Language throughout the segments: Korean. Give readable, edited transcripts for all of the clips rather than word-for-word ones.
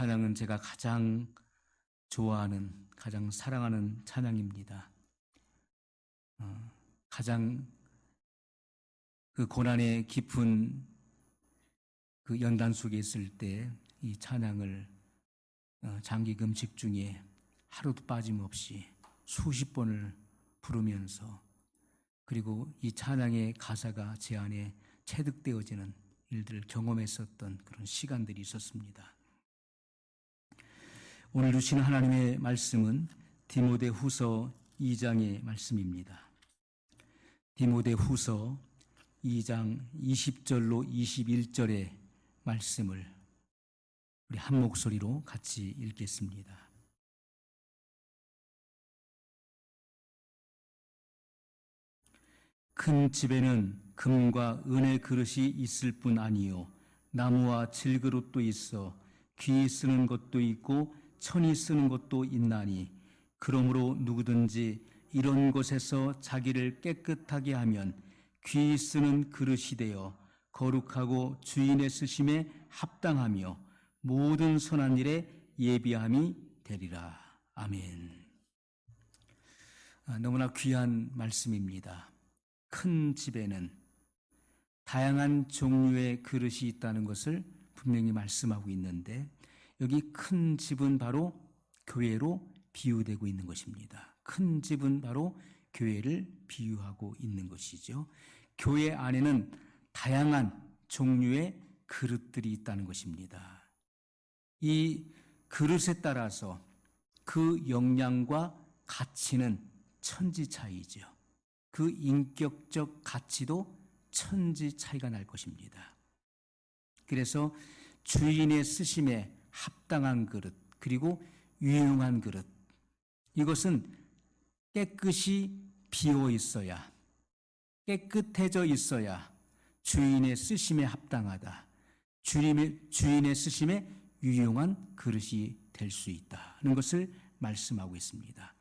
찬양은 제가 가장 좋아하는, 가장 사랑하는 찬양입니다. 가장 그 고난의 깊은 그 연단 속에 있을 때 이 찬양을 장기 금식 중에 하루도 빠짐없이 수십 번을 부르면서, 그리고 이 찬양의 가사가 제 안에 체득되어지는 일들을 경험했었던 그런 시간들이 있었습니다. 오늘 주시는 하나님의 말씀은 디모데후서 2장의 말씀입니다. 디모데후서 2장 20절로 21절의 말씀을 우리 한 목소리로 같이 읽겠습니다. 큰 집에는 금과 은의 그릇이 있을 뿐 아니요 나무와 질그릇도 있어 귀 쓰는 것도 있고 천이 쓰는 것도 있나니, 그러므로 누구든지 이런 곳에서 자기를 깨끗하게 하면 귀 쓰는 그릇이 되어 거룩하고 주인의 쓰심에 합당하며 모든 선한 일에 예비함이 되리라. 아멘. 너무나 귀한 말씀입니다. 큰 집에는 다양한 종류의 그릇이 있다는 것을 분명히 말씀하고 있는데, 여기 큰 집은 바로 교회로 비유되고 있는 것입니다. 큰 집은 바로 교회를 비유하고 있는 것이죠. 교회 안에는 다양한 종류의 그릇들이 있다는 것입니다. 이 그릇에 따라서 그 역량과 가치는 천지 차이죠. 그 인격적 가치도 천지 차이가 날 것입니다. 그래서 주인의 쓰심에 합당한 그릇, 그리고 유용한 그릇, 이것은 깨끗이 비어 있어야, 깨끗해져 있어야 주인의 쓰심에 합당하다, 주인의 쓰심에 유용한 그릇이 될 수 있다는 것을 말씀하고 있습니다.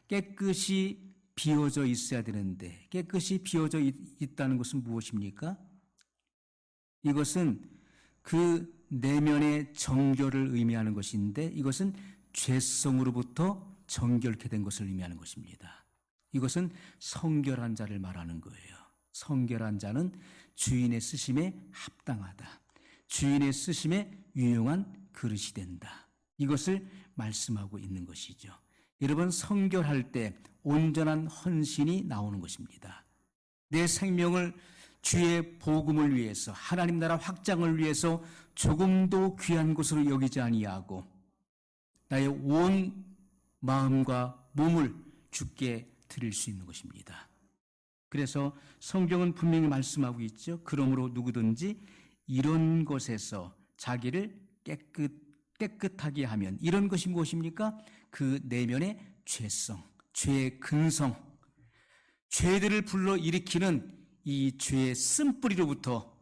깨끗이 비워져 있어야 되는데, 깨끗이 비워져 있다는 것은 무엇입니까? 이것은 그 내면의 정결을 의미하는 것인데, 이것은 죄성으로부터 정결케 된 것을 의미하는 것입니다. 이것은 성결한 자를 말하는 거예요. 성결한 자는 주인의 쓰심에 합당하다, 주인의 쓰심에 유용한 그릇이 된다, 이것을 말씀하고 있는 것이죠. 여러분, 성결할 때 온전한 헌신이 나오는 것입니다. 내 생명을 주의 복음을 위해서, 하나님 나라 확장을 위해서 조금도 귀한 것으로 여기지 아니하고 나의 온 마음과 몸을 주께 드릴 수 있는 것입니다. 그래서 성경은 분명히 말씀하고 있죠. 그러므로 누구든지 이런 것에서 자기를 깨끗하게 하면, 이런 것이 무엇입니까? 그 내면의 죄성, 죄의 근성, 죄들을 불러일으키는 이 죄의 쓴뿌리로부터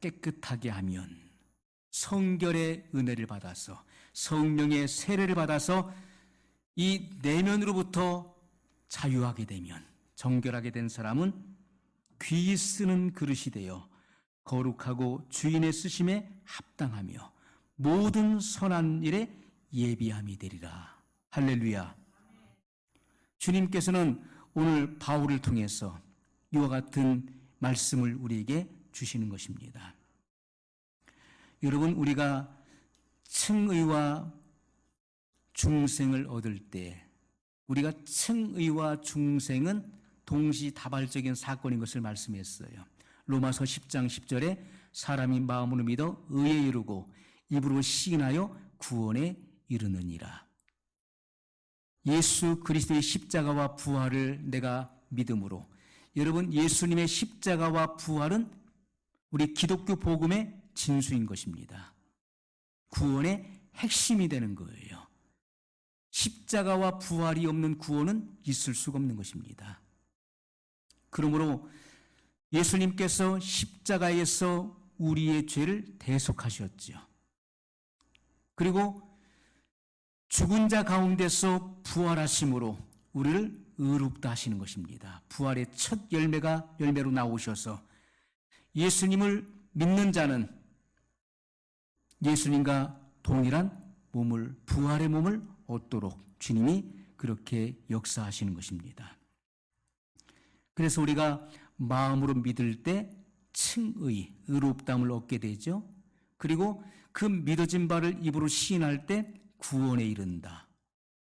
깨끗하게 하면, 성결의 은혜를 받아서, 성령의 세례를 받아서 이 내면으로부터 자유하게 되면, 정결하게 된 사람은 귀 쓰는 그릇이 되어 거룩하고 주인의 쓰심에 합당하며 모든 선한 일에 예비함이 되리라. 할렐루야. 주님께서는 오늘 바울을 통해서 이와 같은 말씀을 우리에게 주시는 것입니다. 여러분, 우리가 칭의와 중생을 얻을 때, 우리가 칭의와 중생은 동시다발적인 사건인 것을 말씀했어요. 로마서 10장 10절에 사람이 마음으로 믿어 의에 이르고 입으로 시인하여 구원에 이르느니라. 예수 그리스도의 십자가와 부활을 내가 믿음으로, 여러분, 예수님의 십자가와 부활은 우리 기독교 복음의 진수인 것입니다. 구원의 핵심이 되는 거예요. 십자가와 부활이 없는 구원은 있을 수가 없는 것입니다. 그러므로 예수님께서 십자가에서 우리의 죄를 대속하셨죠. 그리고 죽은 자 가운데서 부활하심으로 우리를 의롭다 하시는 것입니다. 부활의 첫 열매로 나오셔서 예수님을 믿는 자는 예수님과 동일한 몸을, 부활의 몸을 얻도록 주님이 그렇게 역사하시는 것입니다. 그래서 우리가 마음으로 믿을 때 칭의, 의롭다함을 얻게 되죠. 그리고 그 믿어진 바를 입으로 시인할 때 구원에 이른다.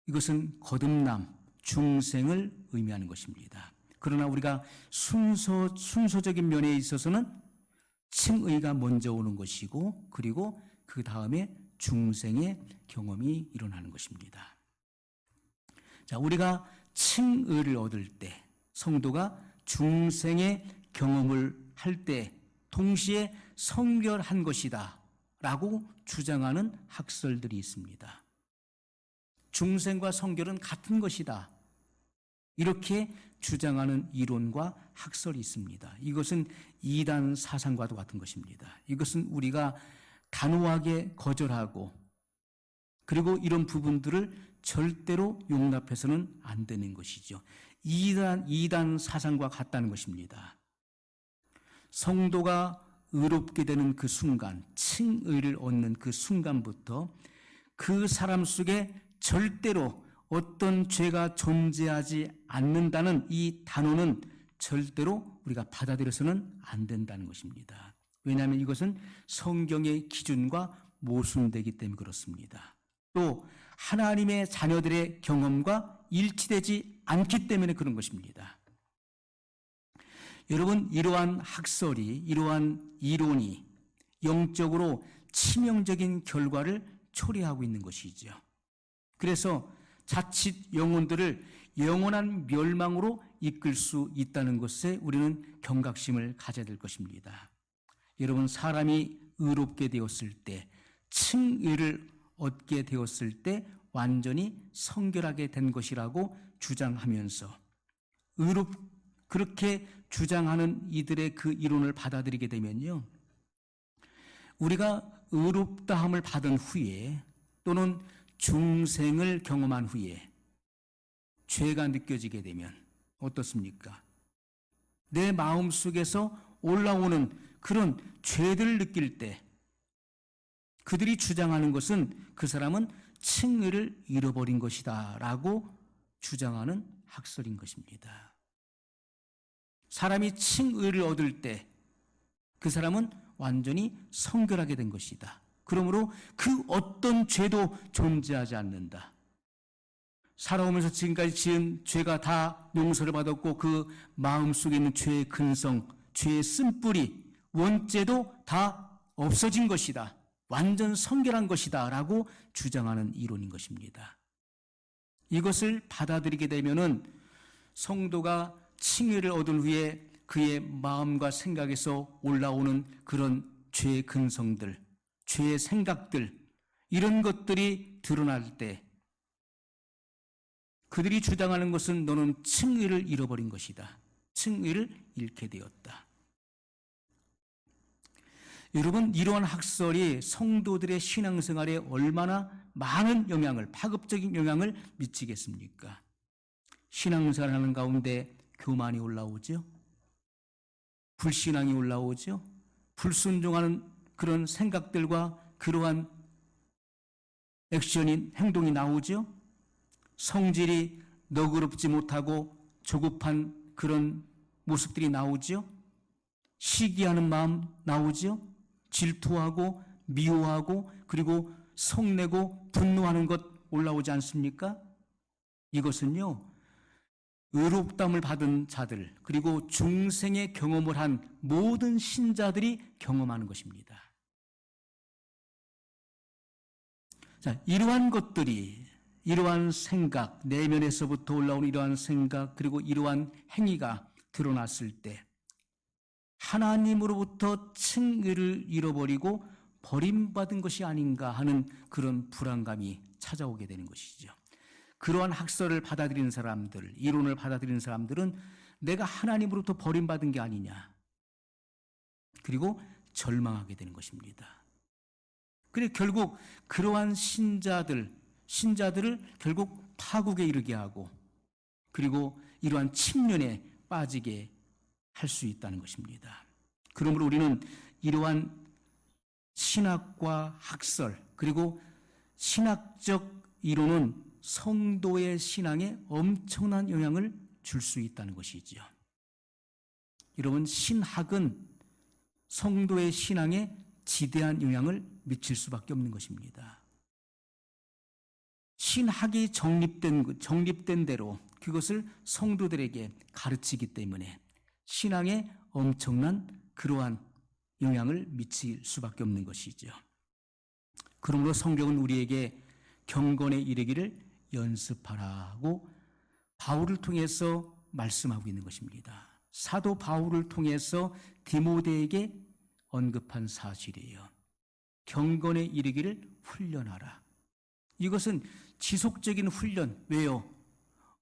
이것은 거듭남, 중생을 의미하는 것입니다. 그러나 우리가 순서적인 면에 있어서는 칭의가 먼저 오는 것이고, 그리고 그 다음에 중생의 경험이 일어나는 것입니다. 자, 우리가 칭의를 얻을 때, 성도가 중생의 경험을 할 때 동시에 성결한 것이다 라고 주장하는 학설들이 있습니다. 중생과 성결은 같은 것이다, 이렇게 주장하는 이론과 학설이 있습니다. 이것은 이단 사상과도 같은 것입니다. 이것은 우리가 단호하게 거절하고, 그리고 이런 부분들을 절대로 용납해서는 안 되는 것이죠. 이단 사상과 같다는 것입니다. 성도가 의롭게 되는 그 순간, 칭의를 얻는 그 순간부터 그 사람 속에 절대로 어떤 죄가 존재하지 않는다는 이 단어는 절대로 우리가 받아들여서는 안 된다는 것입니다. 왜냐하면 이것은 성경의 기준과 모순되기 때문에 그렇습니다. 또 하나님의 자녀들의 경험과 일치되지 않기 때문에 그런 것입니다. 여러분, 이러한 학설이, 이러한 이론이 영적으로 치명적인 결과를 초래하고 있는 것이죠. 그래서 자칫 영혼들을 영원한 멸망으로 이끌 수 있다는 것에 우리는 경각심을 가져야 될 것입니다. 여러분, 사람이 의롭게 되었을 때, 칭의를 얻게 되었을 때 완전히 성결하게 된 것이라고 주장하면서 그렇게 주장하는 이들의 그 이론을 받아들이게 되면요, 우리가 의롭다함을 받은 후에 또는 중생을 경험한 후에 죄가 느껴지게 되면 어떻습니까? 내 마음속에서 올라오는 그런 죄들을 느낄 때 그들이 주장하는 것은 그 사람은 칭의를 잃어버린 것이다 라고 주장하는 학설인 것입니다. 사람이 칭의를 얻을 때 그 사람은 완전히 성결하게 된 것이다. 그러므로 그 어떤 죄도 존재하지 않는다. 살아오면서 지금까지 지은 죄가 다 용서를 받았고 그 마음속에 있는 죄의 근성, 죄의 쓴뿌리, 원죄도 다 없어진 것이다. 완전 성결한 것이다 라고 주장하는 이론인 것입니다. 이것을 받아들이게 되면은 성도가 칭의를 얻은 후에 그의 마음과 생각에서 올라오는 그런 죄의 근성들, 죄의 생각들, 이런 것들이 드러날 때 그들이 주장하는 것은 너는 칭의를 잃어버린 것이다. 칭의를 잃게 되었다. 여러분, 이러한 학설이 성도들의 신앙생활에 얼마나 많은 영향을, 파급적인 영향을 미치겠습니까? 신앙생활하는 가운데 교만이 올라오죠. 불신앙이 올라오죠. 불순종하는 그런 생각들과 그러한 액션인 행동이 나오죠. 성질이 너그럽지 못하고 조급한 그런 모습들이 나오죠. 시기하는 마음 나오죠. 질투하고 미워하고 그리고 성내고 분노하는 것 올라오지 않습니까? 이것은요, 의롭다함을 받은 자들, 그리고 중생의 경험을 한 모든 신자들이 경험하는 것입니다. 자, 이러한 것들이, 이러한 생각, 내면에서부터 올라오는 이러한 생각, 그리고 이러한 행위가 드러났을 때 하나님으로부터 칭의를 잃어버리고 버림받은 것이 아닌가 하는 그런 불안감이 찾아오게 되는 것이죠. 그러한 학설을 받아들이는 사람들, 이론을 받아들이는 사람들은 내가 하나님으로부터 버림받은 게 아니냐, 그리고 절망하게 되는 것입니다. 그리고 결국 그러한 신자들을 결국 파국에 이르게 하고, 그리고 이러한 침륜에 빠지게 할 수 있다는 것입니다. 그러므로 우리는 이러한 신학과 학설 그리고 신학적 이론은 성도의 신앙에 엄청난 영향을 줄 수 있다는 것이지요. 여러분, 신학은 성도의 신앙에 지대한 영향을 미칠 수밖에 없는 것입니다. 신학이 정립된 대로 그것을 성도들에게 가르치기 때문에 신앙에 엄청난 그러한 영향을 미칠 수밖에 없는 것이죠. 그러므로 성경은 우리에게 경건에 이르기를 연습하라고 바울을 통해서 말씀하고 있는 것입니다. 사도 바울을 통해서 디모데에게 언급한 사실이에요. 경건에 이르기를 훈련하라. 이것은 지속적인 훈련. 왜요?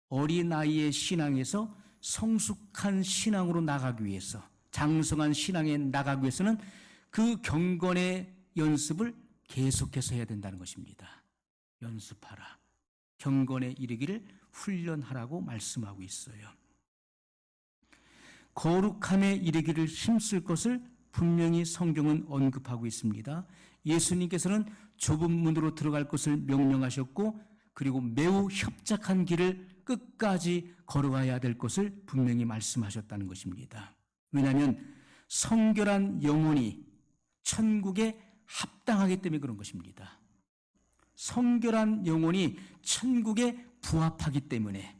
어린아이의 신앙에서 성숙한 신앙으로 나가기 위해서, 장성한 신앙에 나가기 위해서는 그 경건의 연습을 계속해서 해야 된다는 것입니다. 연습하라. 경건에 이르기를 훈련하라고 말씀하고 있어요. 거룩함에 이르기를 힘쓸 것을 분명히 성경은 언급하고 있습니다. 예수님께서는 좁은 문으로 들어갈 것을 명령하셨고, 그리고 매우 협착한 길을 끝까지 걸어가야 될 것을 분명히 말씀하셨다는 것입니다. 왜냐하면 성결한 영혼이 천국에 합당하기 때문에 그런 것입니다. 성결한 영혼이 천국에 부합하기 때문에,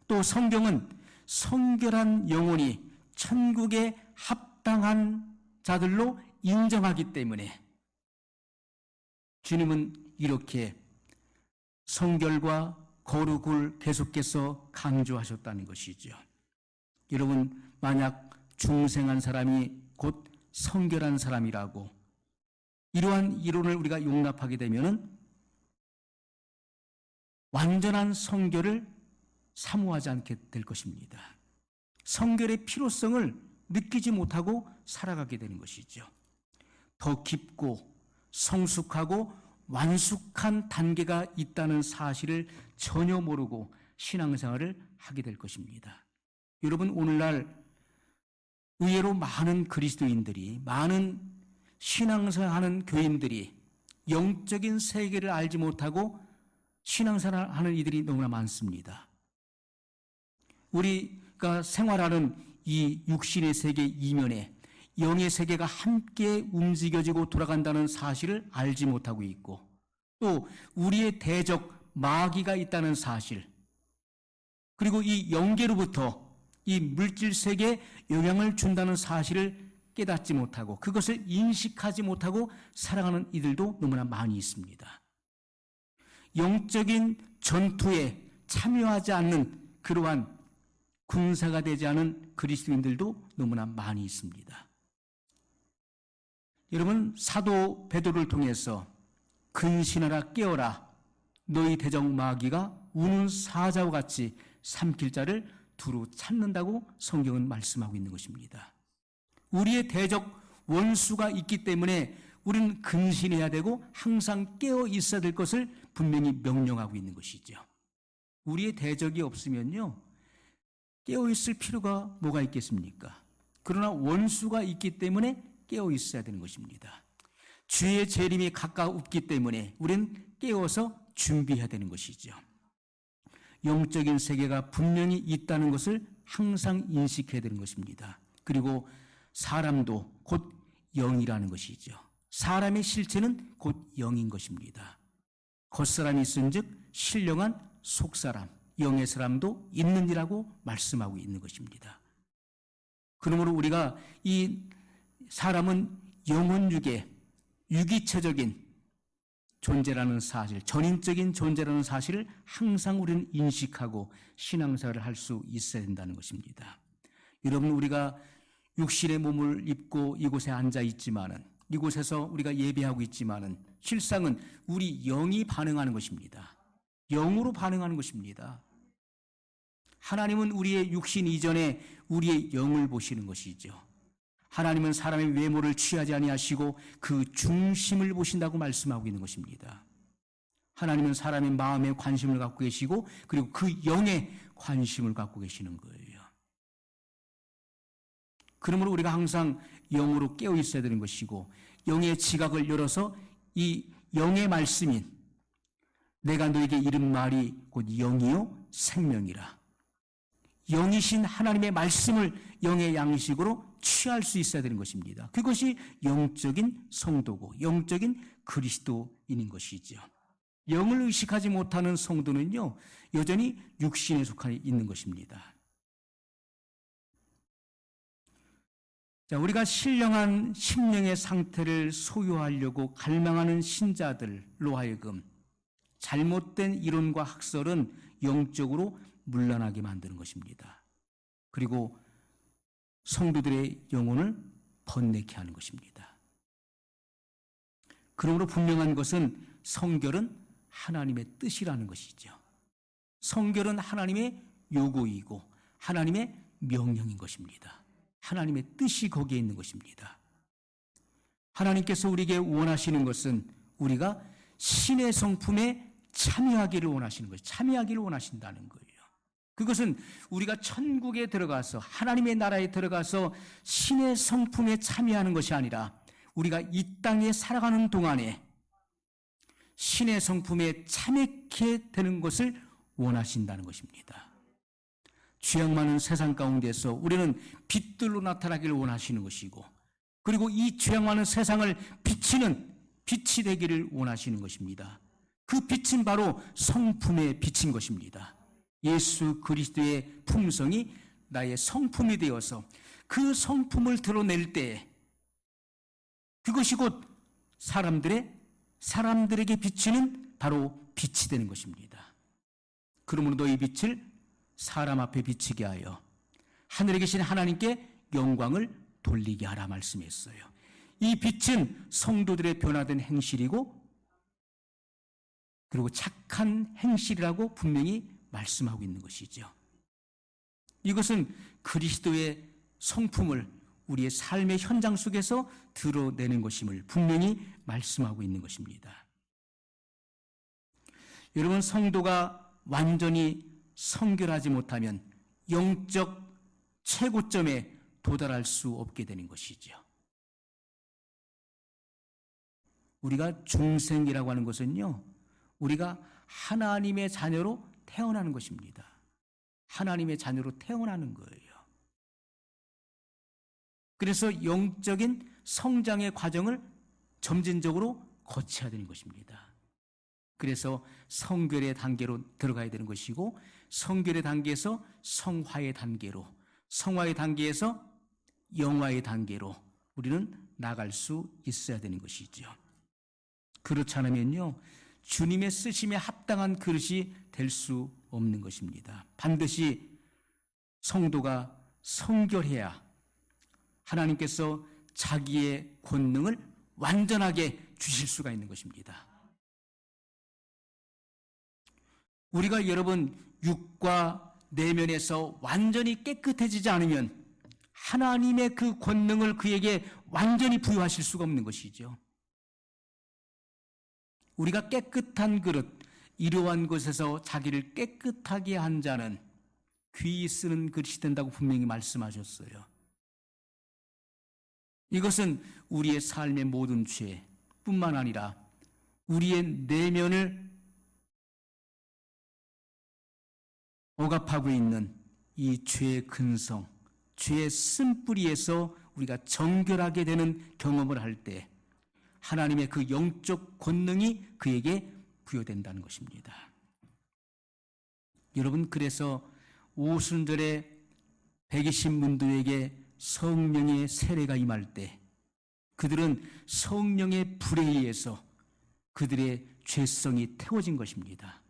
또 성경은 성결한 영혼이 천국에 합당한 자들로 인정하기 때문에 주님은 이렇게 성결과 거룩을 계속해서 강조하셨다는 것이죠. 여러분, 만약 중생한 사람이 곧 성결한 사람이라고 이러한 이론을 우리가 용납하게 되면 완전한 성결을 사모하지 않게 될 것입니다. 성결의 필요성을 느끼지 못하고 살아가게 되는 것이죠. 더 깊고 성숙하고 완숙한 단계가 있다는 사실을 전혀 모르고 신앙생활을 하게 될 것입니다. 여러분, 오늘날 의외로 많은 그리스도인들이, 많은 신앙생활하는 교인들이 영적인 세계를 알지 못하고 신앙생활하는 이들이 너무나 많습니다. 우리가 생활하는 이 육신의 세계 이면에 영의 세계가 함께 움직여지고 돌아간다는 사실을 알지 못하고 있고, 또 우리의 대적 마귀가 있다는 사실, 그리고 이 영계로부터 이 물질 세계에 영향을 준다는 사실을 깨닫지 못하고 그것을 인식하지 못하고 살아가는 이들도 너무나 많이 있습니다. 영적인 전투에 참여하지 않는 그러한 군사가 되지 않은 그리스도인들도 너무나 많이 있습니다. 여러분, 사도 베드로를 통해서 근신하라 깨어라, 너희 대적 마귀가 우는 사자와 같이 삼킬 자를 두루 찾는다고 성경은 말씀하고 있는 것입니다. 우리의 대적 원수가 있기 때문에 우리는 근신해야 되고 항상 깨어 있어야 될 것을 분명히 명령하고 있는 것이죠. 우리의 대적이 없으면요, 깨어 있을 필요가 뭐가 있겠습니까? 그러나 원수가 있기 때문에 깨어 있어야 되는 것입니다. 주의 재림이 가까웠기 때문에 우리는 깨어서 준비해야 되는 것이죠. 영적인 세계가 분명히 있다는 것을 항상 인식해야 되는 것입니다. 그리고 사람도 곧 영이라는 것이죠. 사람의 실체는 곧 영인 것입니다. 겉사람이 있은즉 신령한 속사람, 영의 사람도 있느니라고 말씀하고 있는 것입니다. 그러므로 우리가 이 사람은 영혼육의 유기체적인 존재라는 사실, 전인적인 존재라는 사실을 항상 우리는 인식하고 신앙생활을 할 수 있어야 된다는 것입니다. 여러분, 우리가 육신의 몸을 입고 이곳에 앉아 있지만은, 이곳에서 우리가 예배하고 있지만은 실상은 우리 영이 반응하는 것입니다. 영으로 반응하는 것입니다. 하나님은 우리의 육신 이전에 우리의 영을 보시는 것이죠. 하나님은 사람의 외모를 취하지 아니하시고 그 중심을 보신다고 말씀하고 있는 것입니다. 하나님은 사람의 마음에 관심을 갖고 계시고 그리고 그 영에 관심을 갖고 계시는 거예요. 그러므로 우리가 항상 영으로 깨어 있어야 되는 것이고, 영의 지각을 열어서 이 영의 말씀인 내가 너에게 이른 말이 곧 영이요 생명이라, 영이신 하나님의 말씀을 영의 양식으로 취할 수 있어야 되는 것입니다. 그것이 영적인 성도고 영적인 그리스도인인 것이죠. 영을 의식하지 못하는 성도는요, 여전히 육신에 속해 있는 것입니다. 자, 우리가 신령한 심령의 상태를 소유하려고 갈망하는 신자들로 하여금 잘못된 이론과 학설은 영적으로 문란하게 만드는 것입니다. 그리고 성도들의 영혼을 번뇌케 하는 것입니다. 그러므로 분명한 것은 성결은 하나님의 뜻이라는 것이죠. 성결은 하나님의 요구이고 하나님의 명령인 것입니다. 하나님의 뜻이 거기에 있는 것입니다. 하나님께서 우리에게 원하시는 것은 우리가 신의 성품에 참여하기를 원하시는 거예요. 참여하기를 원하신다는 거예요. 그것은 우리가 천국에 들어가서 하나님의 나라에 들어가서 신의 성품에 참여하는 것이 아니라 우리가 이 땅에 살아가는 동안에 신의 성품에 참여하게 되는 것을 원하신다는 것입니다. 죄악 많은 세상 가운데서 우리는 빛들로 나타나기를 원하시는 것이고, 그리고 이 죄악 많은 세상을 비치는 빛이 되기를 원하시는 것입니다. 그 빛은 바로 성품의 빛인 것입니다. 예수 그리스도의 품성이 나의 성품이 되어서 그 성품을 드러낼 때 그것이 곧 사람들에게 비치는 바로 빛이 되는 것입니다. 그러므로 너희 빛을 사람 앞에 비치게 하여 하늘에 계신 하나님께 영광을 돌리게 하라 말씀했어요. 이 빛은 성도들의 변화된 행실이고 그리고 착한 행실이라고 분명히 말씀하고 있는 것이죠. 이것은 그리스도의 성품을 우리의 삶의 현장 속에서 드러내는 것임을 분명히 말씀하고 있는 것입니다. 여러분, 성도가 완전히 성결하지 못하면 영적 최고점에 도달할 수 없게 되는 것이죠. 우리가 중생이라고 하는 것은요, 우리가 하나님의 자녀로 태어나는 것입니다. 하나님의 자녀로 태어나는 거예요. 그래서 영적인 성장의 과정을 점진적으로 거쳐야 되는 것입니다. 그래서 성결의 단계로 들어가야 되는 것이고, 성결의 단계에서 성화의 단계로, 성화의 단계에서 영화의 단계로 우리는 나갈 수 있어야 되는 것이죠. 그렇지 않으면요, 주님의 쓰심에 합당한 그릇이 될 수 없는 것입니다. 반드시 성도가 성결해야 하나님께서 자기의 권능을 완전하게 주실 수가 있는 것입니다. 우리가 여러분 육과 내면에서 완전히 깨끗해지지 않으면 하나님의 그 권능을 그에게 완전히 부여하실 수가 없는 것이죠. 우리가 깨끗한 그릇, 이러한 것에서 자기를 깨끗하게 한 자는 귀히 쓰는 그릇이 된다고 분명히 말씀하셨어요. 이것은 우리의 삶의 모든 죄뿐만 아니라 우리의 내면을 억압하고 있는 이 죄의 근성, 죄의 쓴뿌리에서 우리가 정결하게 되는 경험을 할 때 하나님의 그 영적 권능이 그에게 부여된다는 것입니다. 여러분, 그래서 오순절에 120문도에게 성령의 세례가 임할 때 그들은 성령의 불에 의해서 그들의 죄성이 태워진 것입니다.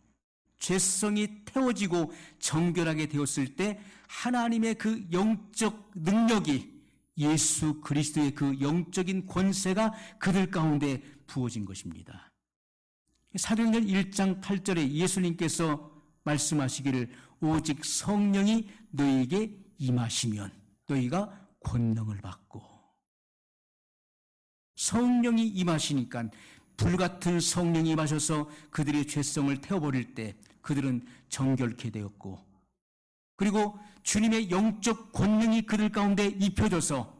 죄성이 태워지고 정결하게 되었을 때 하나님의 그 영적 능력이, 예수 그리스도의 그 영적인 권세가 그들 가운데 부어진 것입니다. 사도행전 1장 8절에 예수님께서 말씀하시기를 오직 성령이 너희에게 임하시면 너희가 권능을 받고, 성령이 임하시니까 불같은 성령이 임하셔서 그들의 죄성을 태워버릴 때 그들은 정결케 되었고, 그리고 주님의 영적 권능이 그들 가운데 입혀져서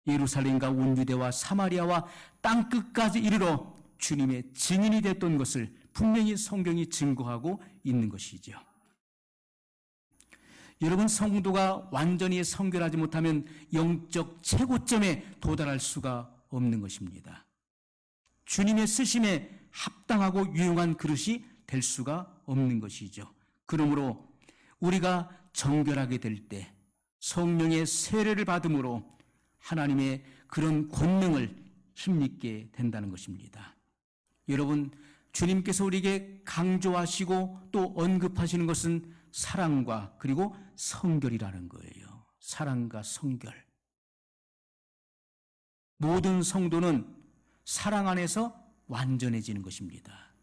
예루살렘과 온 유대와 사마리아와 땅끝까지 이르러 주님의 증인이 됐던 것을 분명히 성경이 증거하고 있는 것이죠. 여러분, 성도가 완전히 성결하지 못하면 영적 최고점에 도달할 수가 없는 것입니다. 주님의 쓰심에 합당하고 유용한 그릇이 될 수가 없는 것이죠. 그러므로 우리가 정결하게 될 때 성령의 세례를 받음으로 하나님의 그런 권능을 힘입게 된다는 것입니다. 여러분, 주님께서 우리에게 강조하시고 또 언급하시는 것은 사랑과 그리고 성결이라는 거예요. 사랑과 성결. 모든 성도는 사랑 안에서 완전해지는 것입니다.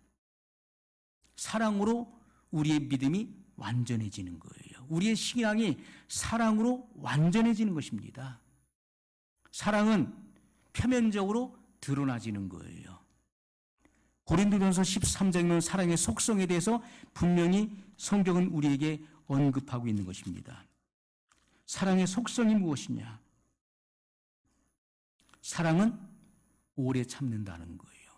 사랑으로 우리의 믿음이 완전해지는 거예요. 우리의 신앙이 사랑으로 완전해지는 것입니다. 사랑은 표면적으로 드러나지는 거예요. 고린도전서 13장은 사랑의 속성에 대해서 분명히 성경은 우리에게 언급하고 있는 것입니다. 사랑의 속성이 무엇이냐? 사랑은 오래 참는다는 거예요.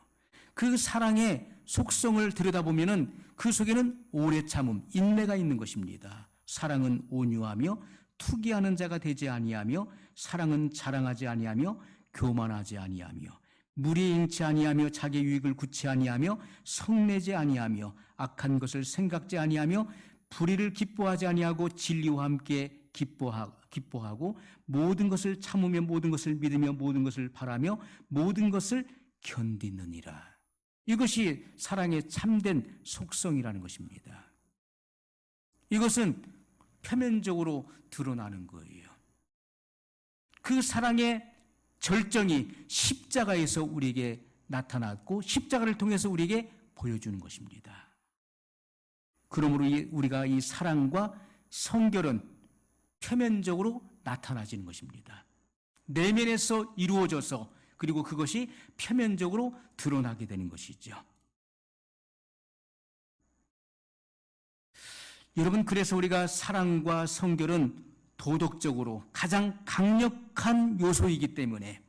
그 사랑의 속성을 들여다보면 그 속에는 오래 참음, 인내가 있는 것입니다. 사랑은 온유하며 투기하는 자가 되지 아니하며 사랑은 자랑하지 아니하며 교만하지 아니하며 무리에 ing치 아니하며 자기 유익을 구치 아니하며 성내지 아니하며 악한 것을 생각지 아니하며 불의를 기뻐하지 아니하고 진리와 함께 기뻐하고 모든 것을 참으며 모든 것을 믿으며 모든 것을 바라며 모든 것을 견디느니라. 이것이 사랑의 참된 속성이라는 것입니다. 이것은 표면적으로 드러나는 거예요. 그 사랑의 절정이 십자가에서 우리에게 나타났고 십자가를 통해서 우리에게 보여주는 것입니다. 그러므로 우리가 이 사랑과 성결은 표면적으로 나타나지는 것입니다. 내면에서 이루어져서 그리고 그것이 표면적으로 드러나게 되는 것이죠. 여러분, 그래서 우리가 사랑과 성결은 도덕적으로 가장 강력한 요소이기 때문에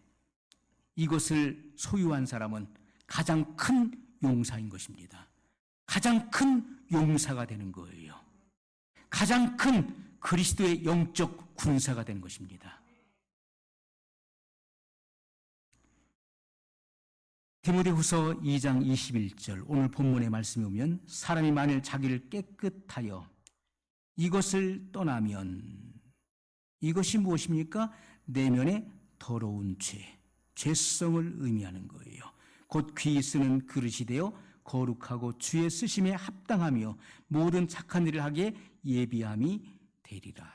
이것을 소유한 사람은 가장 큰 용사인 것입니다. 가장 큰 용사가 되는 거예요. 가장 큰 그리스도의 영적 군사가 되는 것입니다. 디모데후서 2장 21절 오늘 본문의 말씀에 보면 사람이 만일 자기를 깨끗하여 이것을 떠나면 이것이 무엇입니까? 내면의 더러운 죄성을 의미하는 거예요. 곧 귀 쓰는 그릇이 되어 거룩하고 주의 쓰심에 합당하며 모든 착한 일을 하기에 예비함이 되리라.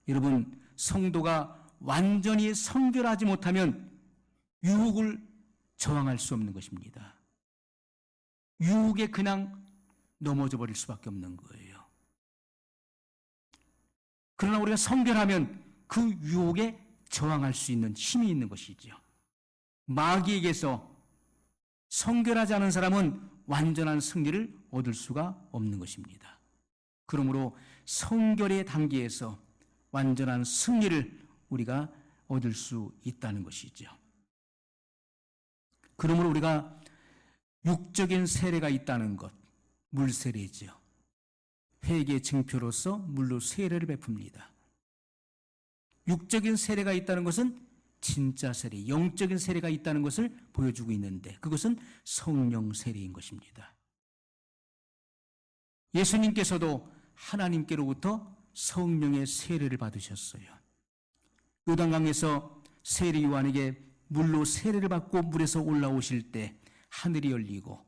여러분, 성도가 완전히 성결하지 못하면 유혹을 저항할 수 없는 것입니다. 유혹에 그냥 넘어져 버릴 수밖에 없는 거예요. 그러나 우리가 성결하면 그 유혹에 저항할 수 있는 힘이 있는 것이죠. 마귀에게서 성결하지 않은 사람은 완전한 승리를 얻을 수가 없는 것입니다. 그러므로 성결의 단계에서 완전한 승리를 우리가 얻을 수 있다는 것이죠. 그러므로 우리가 육적인 세례가 있다는 것, 물세례죠. 회개 증표로서 물로 세례를 베풉니다. 육적인 세례가 있다는 것은 진짜 세례, 영적인 세례가 있다는 것을 보여주고 있는데 그것은 성령 세례인 것입니다. 예수님께서도 하나님께로부터 성령의 세례를 받으셨어요. 요단강에서 세례 요한에게 물로 세례를 받고 물에서 올라오실 때 하늘이 열리고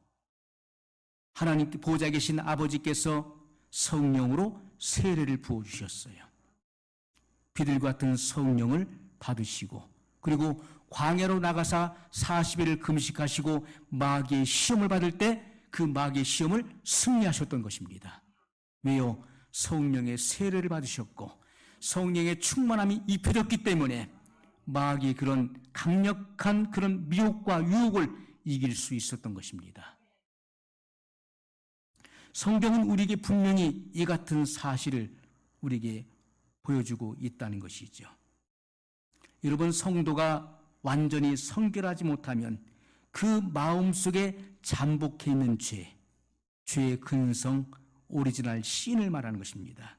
하나님 보좌에 계신 아버지께서 성령으로 세례를 부어주셨어요. 비둘과 같은 성령을 받으시고 그리고 광야로 나가사 40일을 금식하시고 마귀의 시험을 받을 때 그 마귀의 시험을 승리하셨던 것입니다. 왜요? 성령의 세례를 받으셨고 성령의 충만함이 입혀졌기 때문에 마귀의 그런 강력한 그런 미혹과 유혹을 이길 수 있었던 것입니다. 성경은 우리에게 분명히 이 같은 사실을 우리에게 보여주고 있다는 것이죠. 여러분, 성도가 완전히 성결하지 못하면 그 마음속에 잠복해 있는 죄의 근성, 오리지널 신을 말하는 것입니다.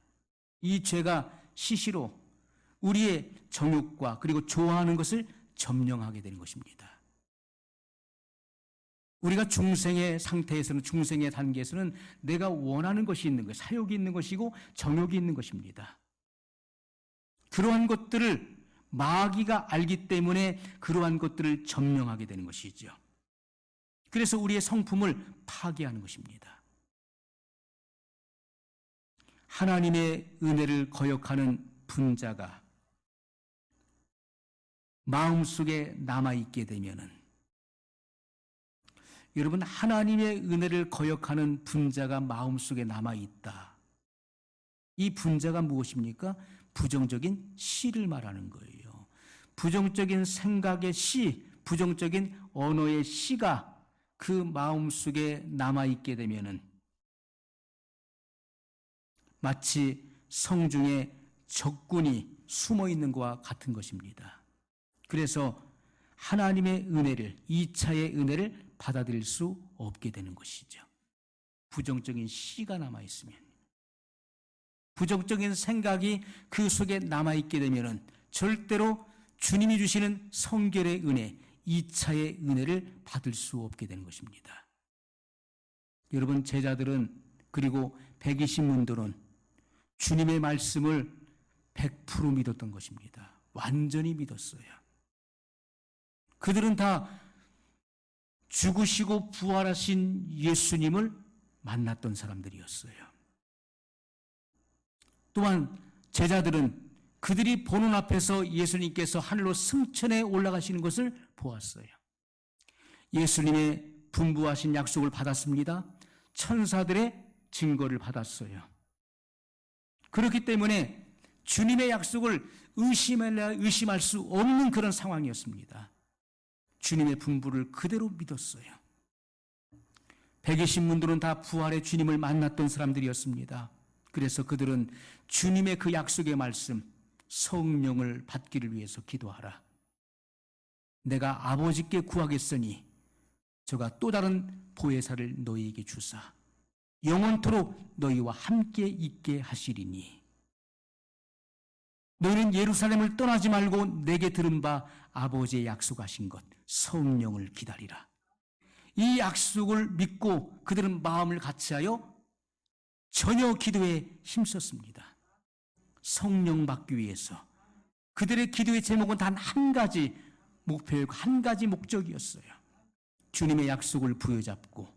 이 죄가 시시로 우리의 정욕과 그리고 좋아하는 것을 점령하게 되는 것입니다. 우리가 중생의 상태에서는, 중생의 단계에서는 내가 원하는 것이 있는 것, 사욕이 있는 것이고 정욕이 있는 것입니다. 그러한 것들을 마귀가 알기 때문에 그러한 것들을 점령하게 되는 것이죠. 그래서 우리의 성품을 파괴하는 것입니다. 하나님의 은혜를 거역하는 분자가 마음속에 남아있게 되면은, 여러분, 하나님의 은혜를 거역하는 분자가 마음속에 남아있다. 이 분자가 무엇입니까? 부정적인 씨를 말하는 거예요. 부정적인 생각의 씨, 부정적인 언어의 씨가 그 마음속에 남아있게 되면은 마치 성중에 적군이 숨어있는 것과 같은 것입니다. 그래서 하나님의 은혜를, 2차의 은혜를 받아들일 수 없게 되는 것이죠. 부정적인 씨가 남아있으면, 부정적인 생각이 그 속에 남아있게 되면 절대로 주님이 주시는 성결의 은혜, 2차의 은혜를 받을 수 없게 되는 것입니다. 여러분, 제자들은, 그리고 120문들은 주님의 말씀을 100% 믿었던 것입니다. 완전히 믿었어요. 그들은 다 죽으시고 부활하신 예수님을 만났던 사람들이었어요. 또한 제자들은 그들이 보는 앞에서 예수님께서 하늘로 승천해 올라가시는 것을 보았어요. 예수님의 분부하신 약속을 받았습니다. 천사들의 증거를 받았어요. 그렇기 때문에 주님의 약속을 의심할 수 없는 그런 상황이었습니다. 주님의 분부를 그대로 믿었어요. 120문들은 다 부활의 주님을 만났던 사람들이었습니다. 그래서 그들은 주님의 그 약속의 말씀, 성령을 받기를 위해서 기도하라. 내가 아버지께 구하겠으니 저가 또 다른 보혜사를 너희에게 주사 영원토록 너희와 함께 있게 하시리니 너희는 예루살렘을 떠나지 말고 내게 들은 바 아버지의 약속하신 것 성령을 기다리라. 이 약속을 믿고 그들은 마음을 같이하여 전혀 기도에 힘썼습니다. 성령 받기 위해서. 그들의 기도의 제목은 단 한 가지 목표였고 한 가지 목적이었어요. 주님의 약속을 부여잡고,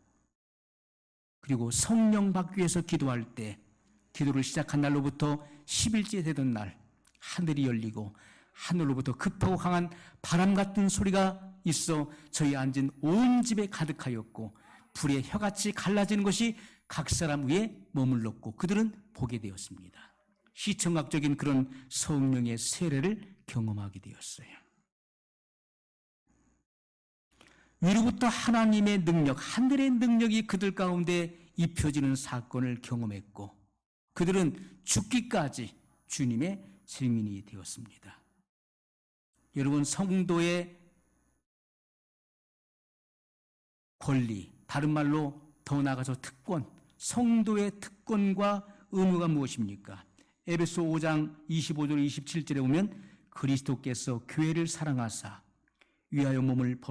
그리고 성령 받기 위해서 기도할 때, 기도를 시작한 날로부터 10일째 되던 날 하늘이 열리고 하늘로부터 급하고 강한 바람 같은 소리가 있어 저희 앉은 온 집에 가득하였고 불에 혀같이 갈라지는 것이 각 사람 위에 머물렀고 그들은 보게 되었습니다. 시청각적인 그런 성령의 세례를 경험하게 되었어요. 위로부터 하나님의 능력, 하늘의 능력이 그들 가운데 입혀지는 사건을 경험했고 그들은 죽기까지 주님의 증인이 되었습니다. 여러분, 성도의 권리, 다른 말로 더 나아가서 특권, 성도의 특권과 의무가 무엇입니까? 에베소 5장 25절 27절에 보면 그리스도께서 교회를 사랑하사 위하여 몸을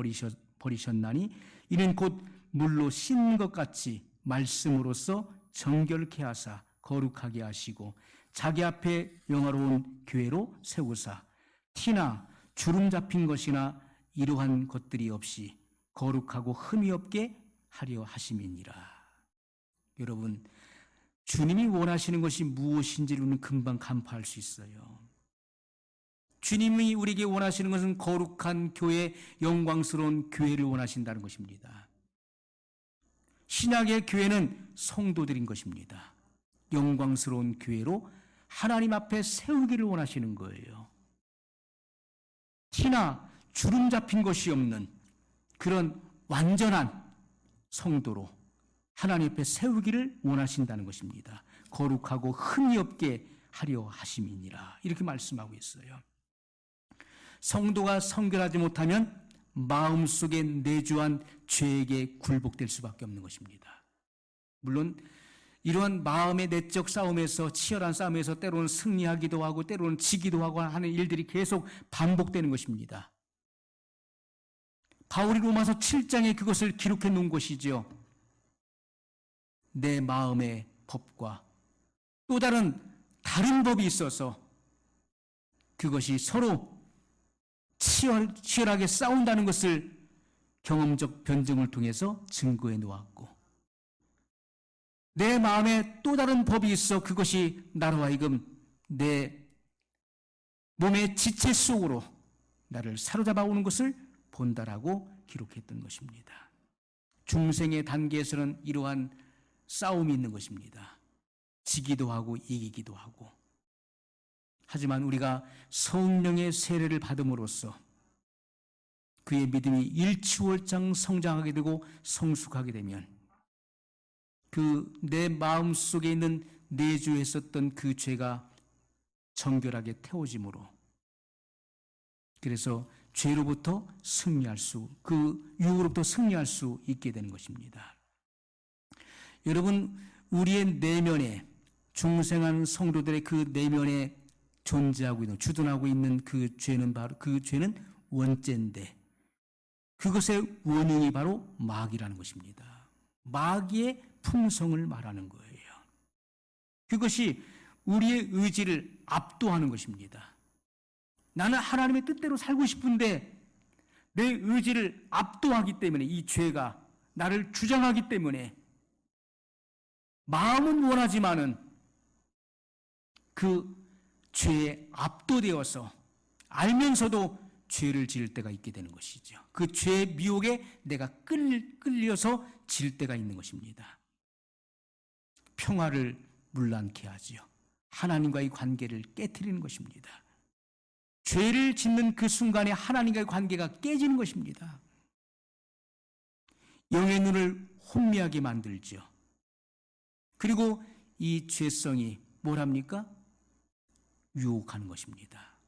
버리셨나니 이는 곧 물로 씻는 것 같이 말씀으로써 정결케 하사 거룩하게 하시고 자기 앞에 영화로운 교회로 세우사 티나 주름 잡힌 것이나 이러한 것들이 없이 거룩하고 흠이 없게 하려 하심이니라. 여러분, 주님이 원하시는 것이 무엇인지를 우리는 금방 간파할 수 있어요. 주님이 우리에게 원하시는 것은 거룩한 교회, 영광스러운 교회를 원하신다는 것입니다. 신약의 교회는 성도들인 것입니다. 영광스러운 교회로 하나님 앞에 세우기를 원하시는 거예요. 티나 주름 잡힌 것이 없는 그런 완전한 성도로 하나님 앞에 세우기를 원하신다는 것입니다. 거룩하고 흠이 없게 하려 하심이니라. 이렇게 말씀하고 있어요. 성도가 성결하지 못하면 마음속에 내주한 죄에게 굴복될 수밖에 없는 것입니다. 물론 이러한 마음의 내적 싸움에서, 치열한 싸움에서 때로는 승리하기도 하고 때로는 지기도 하고 하는 일들이 계속 반복되는 것입니다. 바울이 로마서 7장에 그것을 기록해 놓은 것이죠. 내 마음의 법과 또 다른 법이 있어서 그것이 서로 치열하게 싸운다는 것을 경험적 변증을 통해서 증거해 놓았고, 내 마음에 또 다른 법이 있어 그것이 나로 하여금 내 몸의 지체 속으로 나를 사로잡아 오는 것을 본다라고 기록했던 것입니다. 중생의 단계에서는 이러한 싸움이 있는 것입니다. 지기도 하고 이기기도 하고. 하지만 우리가 성령의 세례를 받음으로써 그의 믿음이 일취월장 성장하게 되고 성숙하게 되면 그 내 마음속에 있는 내주했었던 그 죄가 정결하게 태워짐으로, 그래서 죄로부터 승리할 수, 그 유혹으로부터 승리할 수 있게 되는 것입니다. 여러분, 우리의 내면에, 중생한 성도들의 그 내면에 존재하고 있는, 주둔하고 있는 그 죄는 바로, 그 죄는 원죄인데 그것의 원흉이 바로 마귀라는 것입니다. 마귀의 품성을 말하는 거예요. 그것이 우리의 의지를 압도하는 것입니다. 나는 하나님의 뜻대로 살고 싶은데 내 의지를 압도하기 때문에, 이 죄가 나를 주장하기 때문에 마음은 원하지만은 그 죄에 압도되어서 알면서도 죄를 지을 때가 있게 되는 것이죠. 그 죄의 미혹에 내가 끌려서 질 때가 있는 것입니다. 평화를 문란케 하지요. 하나님과의 관계를 깨트리는 것입니다. 죄를 짓는 그 순간에 하나님과의 관계가 깨지는 것입니다. 영의 눈을 혼미하게 만들죠. 그리고 이 죄성이 뭘 합니까? 유혹하는 것입니다.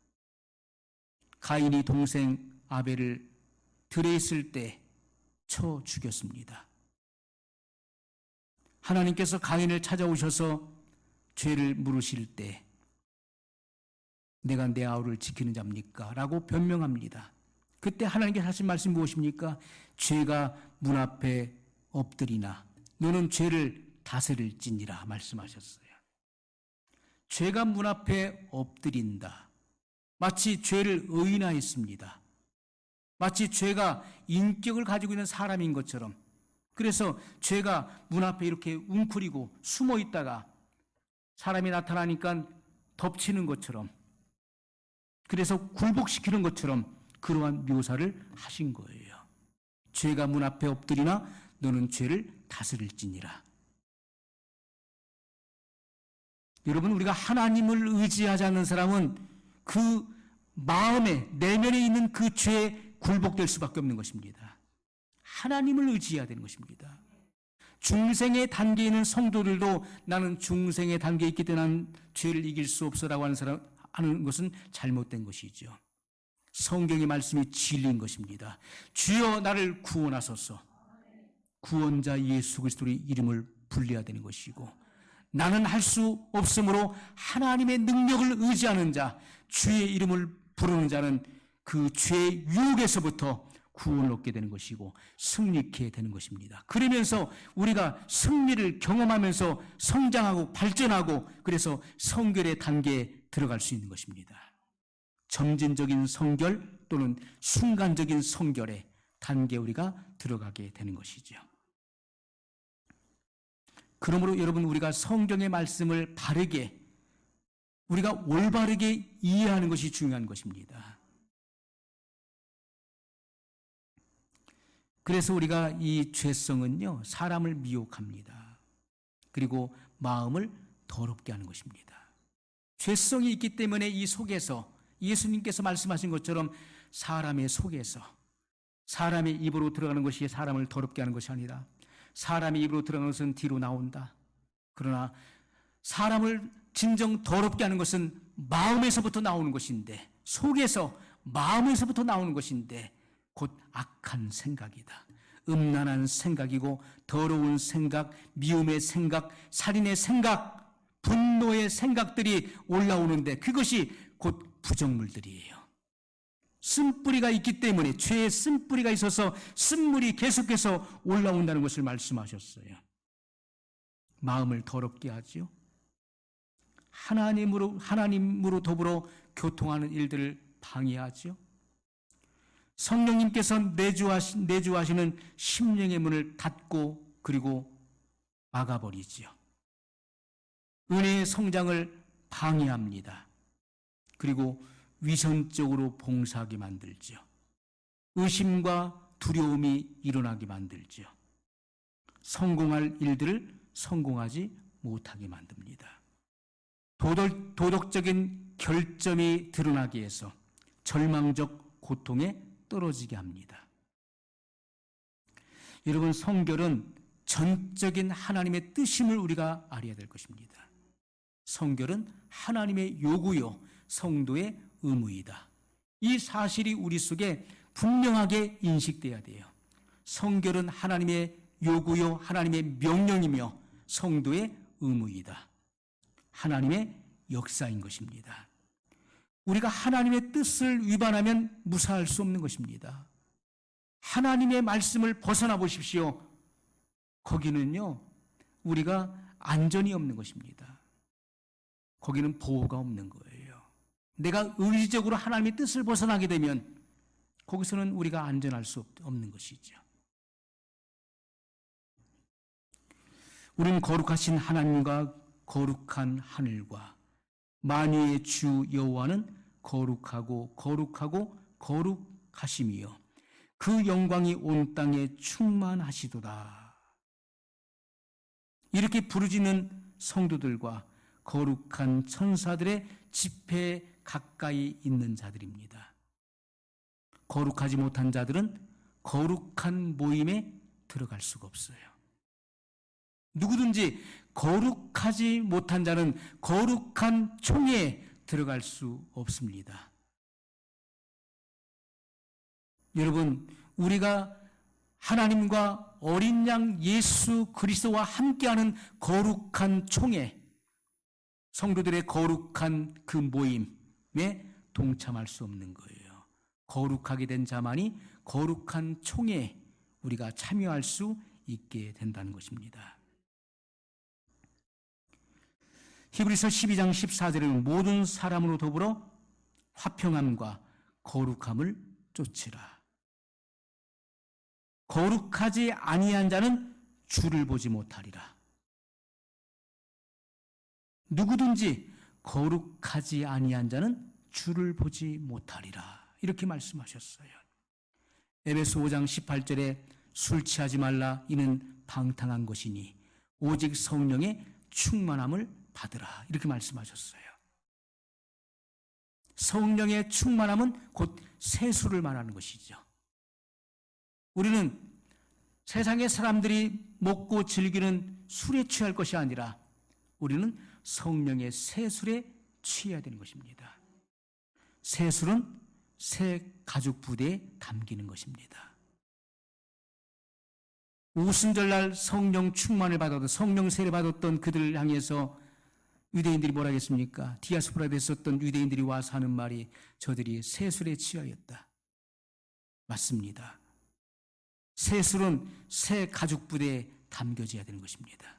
가인이 동생 아벨을 들에 있을 때 쳐 죽였습니다. 하나님께서 가인을 찾아오셔서 죄를 물으실 때 내가 내 아우를 지키는 자입니까? 라고 변명합니다. 그때 하나님께서 하신 말씀이 무엇입니까? 죄가 문 앞에 엎드리나 너는 죄를 다스릴지니라 말씀하셨어요. 죄가 문 앞에 엎드린다. 마치 죄를 의인화했습니다. 마치 죄가 인격을 가지고 있는 사람인 것처럼, 그래서 죄가 문 앞에 이렇게 웅크리고 숨어 있다가 사람이 나타나니까 덮치는 것처럼, 그래서 굴복시키는 것처럼 그러한 묘사를 하신 거예요. 죄가 문 앞에 엎드리나 너는 죄를 다스릴지니라. 여러분, 우리가 하나님을 의지하지 않는 사람은 그 마음에, 내면에 있는 그 죄에 굴복될 수밖에 없는 것입니다. 하나님을 의지해야 되는 것입니다. 중생의 단계에 있는 성도들도 나는 중생의 단계에 있기 때문에 나는 죄를 이길 수 없어라고 하는 것은 잘못된 것이죠. 성경의 말씀이 진리인 것입니다. 주여 나를 구원하소서. 구원자 예수 그리스도의 이름을 불려야 되는 것이고, 나는 할 수 없으므로 하나님의 능력을 의지하는 자, 주의 이름을 부르는 자는 그 죄의 유혹에서부터 구원을 얻게 되는 것이고 승리케 되는 것입니다. 그러면서 우리가 승리를 경험하면서 성장하고 발전하고, 그래서 성결의 단계에 들어갈 수 있는 것입니다. 점진적인 성결 또는 순간적인 성결의 단계에 우리가 들어가게 되는 것이죠. 그러므로 여러분, 우리가 성경의 말씀을 바르게, 우리가 올바르게 이해하는 것이 중요한 것입니다. 그래서 우리가 이 죄성은요, 사람을 미혹합니다. 그리고 마음을 더럽게 하는 것입니다. 죄성이 있기 때문에 이 속에서 예수님께서 말씀하신 것처럼 사람의 속에서, 사람의 입으로 들어가는 것이 사람을 더럽게 하는 것이 아니라 사람의 입으로 들어가는 것은 뒤로 나온다. 그러나 사람을 진정 더럽게 하는 것은 마음에서부터 나오는 것인데, 속에서 마음에서부터 나오는 것인데 곧 악한 생각이다. 음란한 생각이고 더러운 생각, 미움의 생각, 살인의 생각, 분노의 생각들이 올라오는데 그것이 곧 부정물들이에요. 쓴뿌리가 있기 때문에, 죄의 쓴뿌리가 있어서 쓴물이 계속해서 올라온다는 것을 말씀하셨어요. 마음을 더럽게 하지요. 하나님으로 더불어 교통하는 일들을 방해하지요. 성령님께서 내주하시는 심령의 문을 닫고 그리고 막아버리지요. 은혜의 성장을 방해합니다. 그리고 위선적으로 봉사하게 만들죠. 의심과 두려움이 일어나게 만들죠. 성공할 일들을 성공하지 못하게 만듭니다. 도덕적인 결점이 드러나게 해서 절망적 고통에 떨어지게 합니다. 여러분, 성결은 전적인 하나님의 뜻임을 우리가 알아야 될 것입니다. 성결은 하나님의 요구요, 성도의 의무이다. 이 사실이 우리 속에 분명하게 인식돼야 돼요. 성결은 하나님의 요구요, 하나님의 명령이며 성도의 의무이다. 하나님의 역사인 것입니다. 우리가 하나님의 뜻을 위반하면 무사할 수 없는 것입니다. 하나님의 말씀을 벗어나 보십시오. 거기는요, 우리가 안전이 없는 것입니다. 거기는 보호가 없는 거예요. 내가 의지적으로 하나님의 뜻을 벗어나게 되면 거기서는 우리가 안전할 수 없는 것이죠. 우리는 거룩하신 하나님과 거룩한 하늘과 만유의 주 여호와는 거룩하고 거룩하심이요 그 영광이 온 땅에 충만하시도다. 이렇게 부르짖는 성도들과 거룩한 천사들의 집회에 가까이 있는 자들입니다. 거룩하지 못한 자들은 거룩한 모임에 들어갈 수가 없어요. 누구든지 거룩하지 못한 자는 거룩한 총회에 들어갈 수 없습니다. 여러분, 우리가 하나님과 어린 양 예수 그리스도와 함께하는 거룩한 총회, 성도들의 거룩한 그 모임에 동참할 수 없는 거예요. 거룩하게 된 자만이 거룩한 총회에 우리가 참여할 수 있게 된다는 것입니다. 히브리서 12장 14절에는 모든 사람으로 더불어 화평함과 거룩함을 쫓으라. 거룩하지 아니한 자는 주를 보지 못하리라. 누구든지 거룩하지 아니한 자는 주를 보지 못하리라. 이렇게 말씀하셨어요. 에베소 5장 18절에 술 취하지 말라. 이는 방탕한 것이니 오직 성령의 충만함을 받으라. 이렇게 말씀하셨어요. 성령의 충만함은 곧 세수를 말하는 것이죠. 우리는 세상의 사람들이 먹고 즐기는 술에 취할 것이 아니라 우리는 성령의 세술에 취해야 되는 것입니다. 세술은 새 가죽 부대에 담기는 것입니다. 오순절날 성령 충만을 받았던, 성령 세례 받았던 그들을 향해서 유대인들이 뭐라 했습니까? 디아스포라 됐었던 유대인들이 와서 하는 말이 저들이 세술에 취하였다. 맞습니다. 세술은 새 가죽 부대에 담겨져야 되는 것입니다.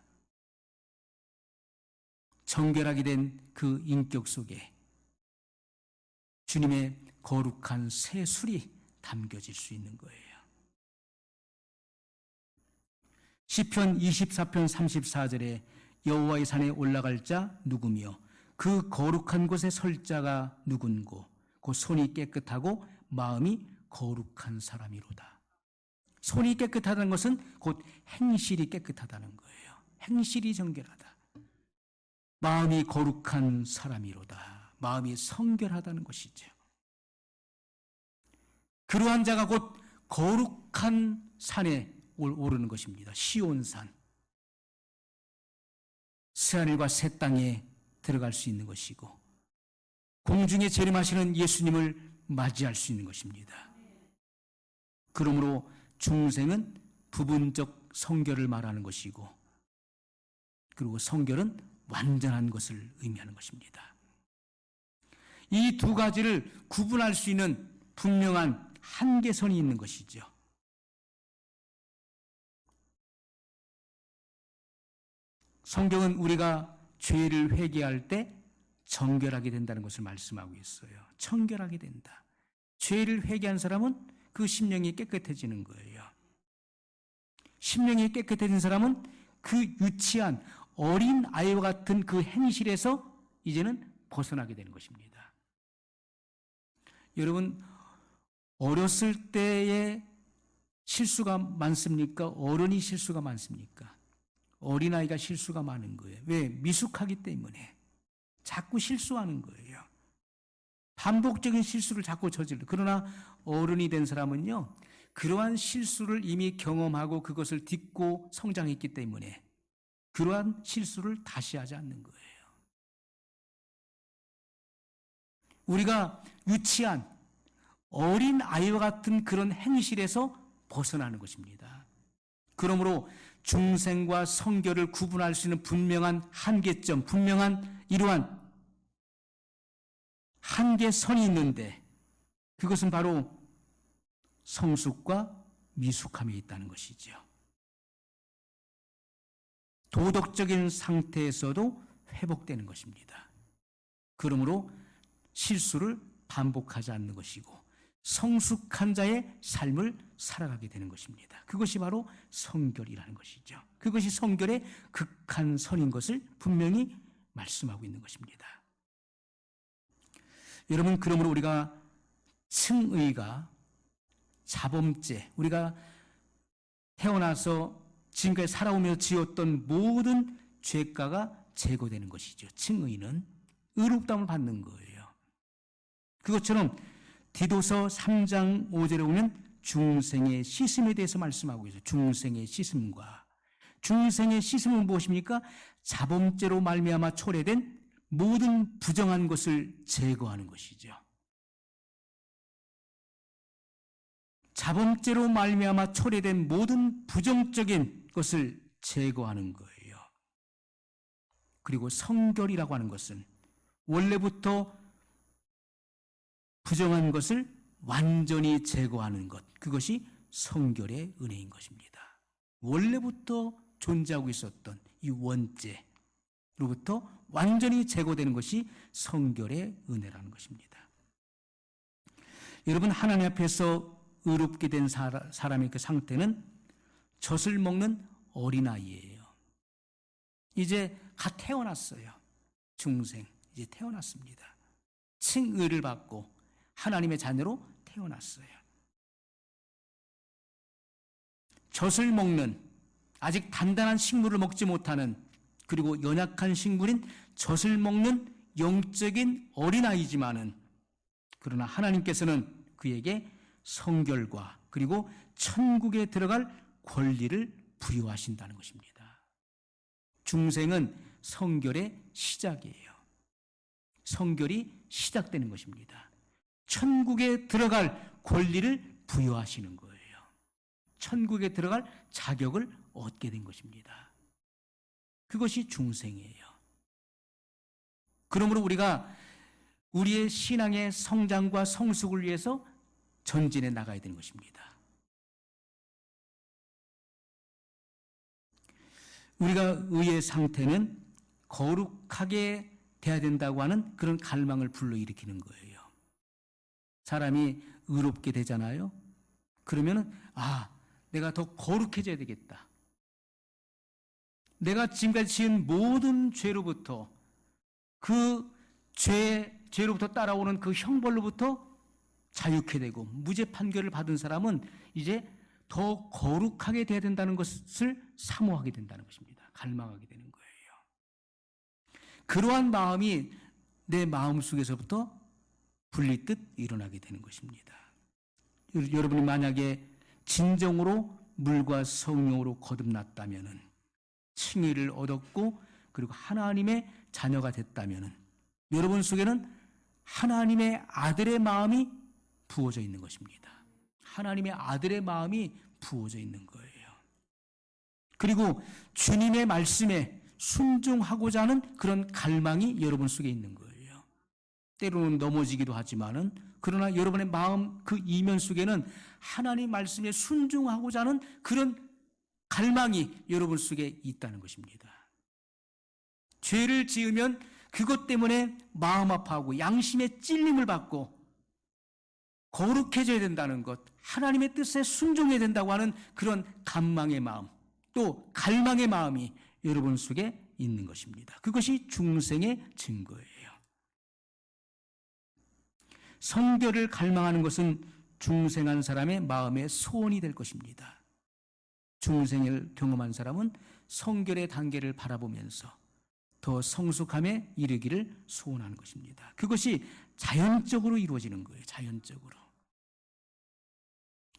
정결하게 된 그 인격 속에 주님의 거룩한 세술이 담겨질 수 있는 거예요. 시편 24편 34절에 여호와의 산에 올라갈 자 누구며 그 거룩한 곳에 설 자가 누군고 그 손이 깨끗하고 마음이 거룩한 사람이로다. 손이 깨끗하다는 것은 곧 행실이 깨끗하다는 거예요. 행실이 정결하다. 마음이 거룩한 사람이로다. 마음이 성결하다는 것이죠. 그러한 자가 곧 거룩한 산에 오르는 것입니다. 시온산. 새하늘과 새 땅에 들어갈 수 있는 것이고 공중에 재림하시는 예수님을 맞이할 수 있는 것입니다. 그러므로 중생은 부분적 성결을 말하는 것이고, 그리고 성결은 완전한 것을 의미하는 것입니다. 이 두 가지를 구분할 수 있는 분명한 한계선이 있는 것이죠. 성경은 우리가 죄를 회개할 때 정결하게 된다는 것을 말씀하고 있어요. 청결하게 된다. 죄를 회개한 사람은 그 심령이 깨끗해지는 거예요. 심령이 깨끗해진 사람은 그 유치한 어린 아이와 같은 그 행실에서 이제는 벗어나게 되는 것입니다. 여러분, 어렸을 때의 실수가 많습니까? 어른이 실수가 많습니까? 어린아이가 실수가 많은 거예요. 왜? 미숙하기 때문에 자꾸 실수하는 거예요. 반복적인 실수를 자꾸 저질러. 그러나 어른이 된 사람은요, 그러한 실수를 이미 경험하고 그것을 딛고 성장했기 때문에 그러한 실수를 다시 하지 않는 거예요. 우리가 유치한 어린 아이와 같은 그런 행실에서 벗어나는 것입니다. 그러므로 중생과 성결을 구분할 수 있는 분명한 한계점, 분명한 이러한 한계선이 있는데, 그것은 바로 성숙과 미숙함이 있다는 것이죠. 도덕적인 상태에서도 회복되는 것입니다. 그러므로 실수를 반복하지 않는 것이고 성숙한 자의 삶을 살아가게 되는 것입니다. 그것이 바로 성결이라는 것이죠. 그것이 성결의 극한 선인 것을 분명히 말씀하고 있는 것입니다. 여러분, 그러므로 우리가 층의가 자범죄, 우리가 태어나서 지금까지 살아오며 지었던 모든 죄가가 제거되는 것이죠. 층의는 의롭다움을 받는 거예요. 그것처럼 디도서 3장 5절에 보면 중생의 씻음에 대해서 말씀하고 있어요. 중생의 씻음과, 중생의 씻음은 무엇입니까? 자범죄로 말미암아 초래된 모든 부정한 것을 제거하는 것이죠. 자범죄로 말미암아 초래된 모든 부정적인 것을 제거하는 거예요. 그리고 성결이라고 하는 것은 원래부터 부정한 것을 완전히 제거하는 것, 그것이 성결의 은혜인 것입니다. 원래부터 존재하고 있었던 이 원죄로부터 완전히 제거되는 것이 성결의 은혜라는 것입니다. 여러분, 하나님 앞에서 의롭게 된 사람의 그 상태는 젖을 먹는 어린아이예요. 이제 갓 태어났어요. 중생, 이제 태어났습니다. 칭의를 받고 하나님의 자녀로 태어났어요. 젖을 먹는, 아직 단단한 식물을 먹지 못하는, 그리고 연약한 식물인 젖을 먹는 영적인 어린아이지만은, 그러나 하나님께서는 그에게 성결과 그리고 천국에 들어갈 권리를 부여하신다는 것입니다. 중생은 성결의 시작이에요. 성결이 시작되는 것입니다. 천국에 들어갈 권리를 부여하시는 거예요. 천국에 들어갈 자격을 얻게 된 것입니다. 그것이 중생이에요. 그러므로 우리가 우리의 신앙의 성장과 성숙을 위해서 전진해 나가야 되는 것입니다. 우리가 의의 상태는 거룩하게 돼야 된다고 하는 그런 갈망을 불러일으키는 거예요. 사람이 의롭게 되잖아요. 그러면은 내가 더 거룩해져야 되겠다. 내가 지금까지 지은 모든 죄로부터, 그 죄로부터 따라오는 그 형벌로부터 자유케 되고 무죄 판결을 받은 사람은 이제 더 거룩하게 돼야 된다는 것을 사모하게 된다는 것입니다. 갈망하게 되는 거예요. 그러한 마음이 내 마음속에서부터 분리듯 일어나게 되는 것입니다. 여러분이 만약에 진정으로 물과 성령으로 거듭났다면은, 칭의를 얻었고 그리고 하나님의 자녀가 됐다면은, 여러분 속에는 하나님의 아들의 마음이 부어져 있는 것입니다. 하나님의 아들의 마음이 부어져 있는 거예요. 그리고 주님의 말씀에 순종하고자 하는 그런 갈망이 여러분 속에 있는 거예요. 때로는 넘어지기도 하지만은, 그러나 여러분의 마음 그 이면 속에는 하나님 말씀에 순종하고자 하는 그런 갈망이 여러분 속에 있다는 것입니다. 죄를 지으면 그것 때문에 마음 아파하고 양심의 찔림을 받고 거룩해져야 된다는 것, 하나님의 뜻에 순종해야 된다고 하는 그런 간망의 마음, 또 갈망의 마음이 여러분 속에 있는 것입니다. 그것이 중생의 증거예요. 성결을 갈망하는 것은 중생한 사람의 마음의 소원이 될 것입니다. 중생을 경험한 사람은 성결의 단계를 바라보면서 더 성숙함에 이르기를 소원하는 것입니다. 그것이 자연적으로 이루어지는 거예요. 자연적으로.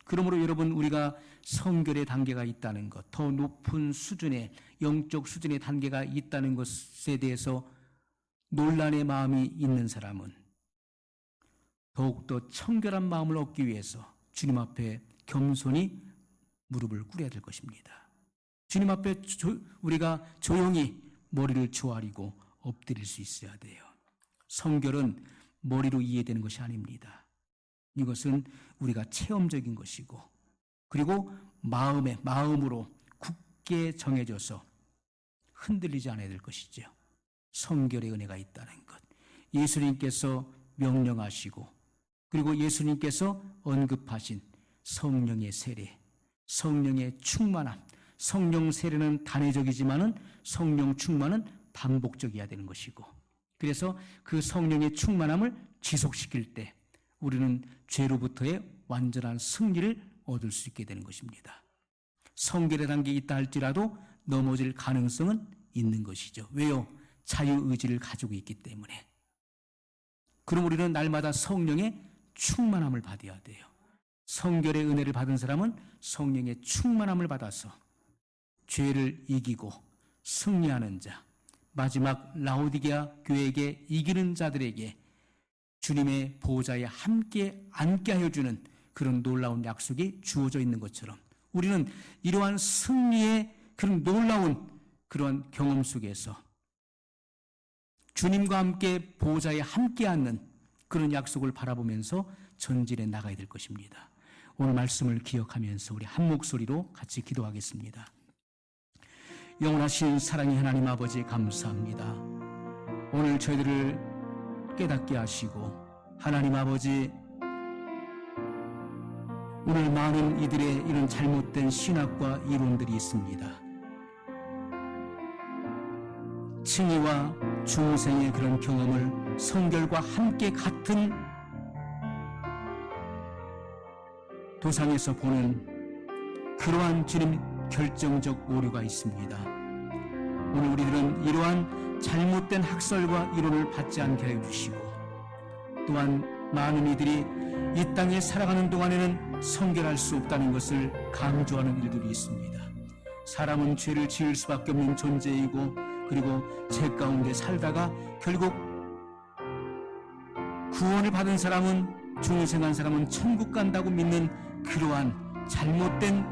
그러므로 여러분, 우리가 성결의 단계가 있다는 것, 더 높은 수준의 영적 수준의 단계가 있다는 것에 대해서 논란의 마음이 있는 사람은 더욱더 청결한 마음을 얻기 위해서 주님 앞에 겸손히 무릎을 꿇어야 될 것입니다. 주님 앞에 우리가 조용히 머리를 조아리고 엎드릴 수 있어야 돼요. 성결은 머리로 이해되는 것이 아닙니다. 이것은 우리가 체험적인 것이고, 그리고 마음으로 굳게 정해져서 흔들리지 않아야 될 것이죠. 성결의 은혜가 있다는 것, 예수님께서 명령하시고, 그리고 예수님께서 언급하신 성령의 세례, 성령의 충만함, 성령 세례는 단회적이지만은 성령 충만은 반복적이어야 되는 것이고, 그래서 그 성령의 충만함을 지속시킬 때 우리는 죄로부터의 완전한 승리를 얻을 수 있게 되는 것입니다. 성결의 단계에 있다 할지라도 넘어질 가능성은 있는 것이죠. 왜요? 자유의지를 가지고 있기 때문에. 그럼 우리는 날마다 성령의 충만함을 받아야 돼요. 성결의 은혜를 받은 사람은 성령의 충만함을 받아서 죄를 이기고 승리하는 자, 마지막 라오디게아 교회에게 이기는 자들에게 주님의 보좌에 함께 앉게 하여 주는 그런 놀라운 약속이 주어져 있는 것처럼, 우리는 이러한 승리의 그런 놀라운 그런 경험 속에서 주님과 함께 보좌에 함께 앉는 그런 약속을 바라보면서 전진해 나가야 될 것입니다. 오늘 말씀을 기억하면서 우리 한 목소리로 같이 기도하겠습니다. 영원하신 사랑의 하나님 아버지, 감사합니다. 오늘 저희들을 깨닫게 하시고, 하나님 아버지, 오늘 많은 이들의 이런 잘못된 신학과 이론들이 있습니다. 칭의와 중생의 그런 경험을 성결과 함께 같은 도상에서 보는 그러한 주님 결정적 오류가 있습니다. 오늘 우리들은 이러한 잘못된 학설과 이론을 받지 않게 해주시고, 또한 많은 이들이 이 땅에 살아가는 동안에는 성결할 수 없다는 것을 강조하는 일들이 있습니다. 사람은 죄를 지을 수밖에 없는 존재이고, 그리고 죄 가운데 살다가 결국 구원을 받은 사람은, 중생한 사람은 천국 간다고 믿는 그러한 잘못된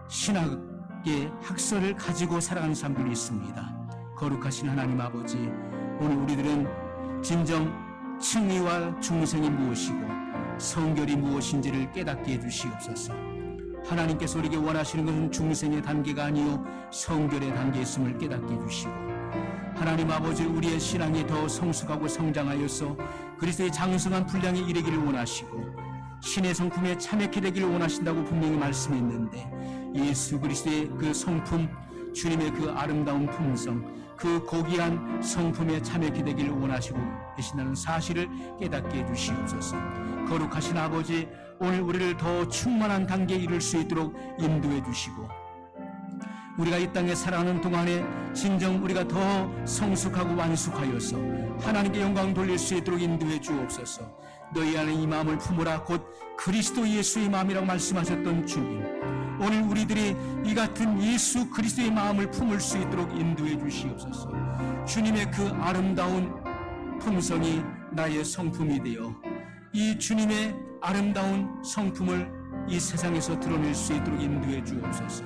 신학의 학설을 가지고 살아가는 사람들이 있습니다. 거룩하신 하나님 아버지, 오늘 우리들은 진정 칭의와 중생이 무엇이고 성결이 무엇인지를 깨닫게 해주시옵소서. 하나님께서 우리에게 원하시는 것은 중생의 단계가 아니요 성결의 단계에 있음을 깨닫게 해주시고, 하나님 아버지, 우리의 신앙이 더 성숙하고 성장하여서 그리스도의 장성한 분량에 이르기를 원하시고 신의 성품에 참여케 되기를 원하신다고 분명히 말씀했는데, 예수 그리스도의 그 성품, 주님의 그 아름다운 품성, 그 고귀한 성품에 참여케 되기를 원하시고 계신다는 사실을 깨닫게 해주시옵소서. 거룩하신 아버지, 오늘 우리를 더 충만한 단계에 이를 수 있도록 인도해 주시고, 우리가 이 땅에 살아가는 동안에 진정 우리가 더 성숙하고 완숙하여서 하나님께 영광 돌릴 수 있도록 인도해 주옵소서. 너희 안에 이 마음을 품으라 곧 그리스도 예수의 마음이라고 말씀하셨던 주님, 오늘 우리들이 이 같은 예수 그리스도의 마음을 품을 수 있도록 인도해 주시옵소서. 주님의 그 아름다운 품성이 나의 성품이 되어 이 주님의 아름다운 성품을 이 세상에서 드러낼 수 있도록 인도해 주옵소서.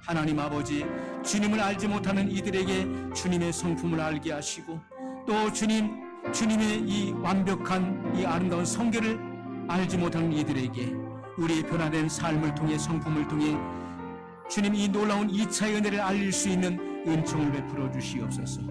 하나님 아버지, 주님을 알지 못하는 이들에게 주님의 성품을 알게 하시고, 또 주님의 이 완벽한 이 아름다운 성결을 알지 못하는 이들에게 우리의 변화된 삶을 통해, 성품을 통해 주님 이 놀라운 2차의 은혜를 알릴 수 있는 은총을 베풀어 주시옵소서.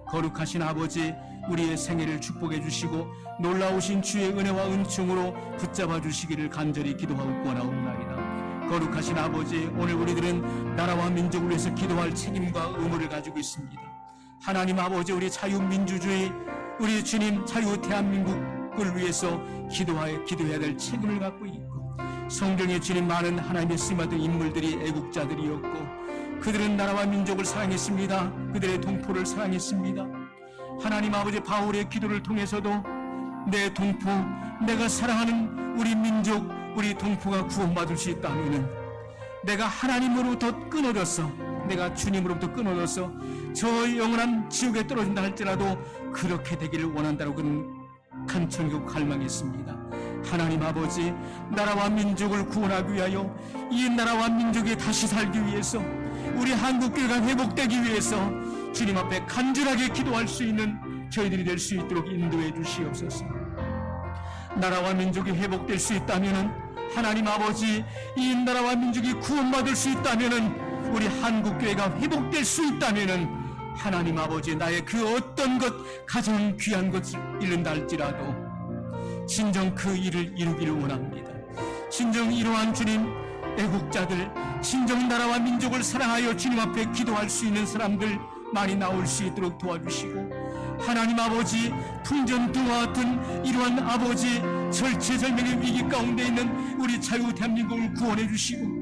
거룩하신 아버지, 우리의 생애를 축복해 주시고 놀라우신 주의 은혜와 은총으로 붙잡아 주시기를 간절히 기도하고 구하옵나이다. 거룩하신 아버지, 오늘 우리들은 나라와 민족을 위해서 기도할 책임과 의무를 가지고 있습니다. 하나님 아버지, 우리 자유민주주의, 우리 주님 자유 대한민국을 위해서 기도해야 될 책임을 갖고 있고, 성경에 주님 많은 하나님의 쓰임받은 인물들이 애국자들이었고, 그들은 나라와 민족을 사랑했습니다. 그들의 동포를 사랑했습니다. 하나님 아버지, 바울의 기도를 통해서도 내 동포, 내가 사랑하는 우리 민족, 우리 동포가 구원받을 수 있다면은, 내가 하나님으로부터 끊어져서, 내가 주님으로부터 끊어져서 저 영원한 지옥에 떨어진다 할지라도 그렇게 되기를 원한다고 그는 간청하고 갈망했습니다. 하나님 아버지, 나라와 민족을 구원하기 위하여, 이 나라와 민족이 다시 살기 위해서, 우리 한국교회가 회복되기 위해서 주님 앞에 간절하게 기도할 수 있는 저희들이 될 수 있도록 인도해 주시옵소서. 나라와 민족이 회복될 수 있다면은, 하나님 아버지, 이 나라와 민족이 구원받을 수 있다면은, 우리 한국교회가 회복될 수 있다면은, 하나님 아버지, 나의 그 어떤 것, 가장 귀한 것을 잃는다 할지라도 진정 그 일을 이루기를 원합니다. 진정 이러한 주님 애국자들, 진정 나라와 민족을 사랑하여 주님 앞에 기도할 수 있는 사람들 많이 나올 수 있도록 도와주시고, 하나님 아버지, 풍전등화 같은 이러한 아버지 절체절명의 위기 가운데 있는 우리 자유 대한민국을 구원해 주시고,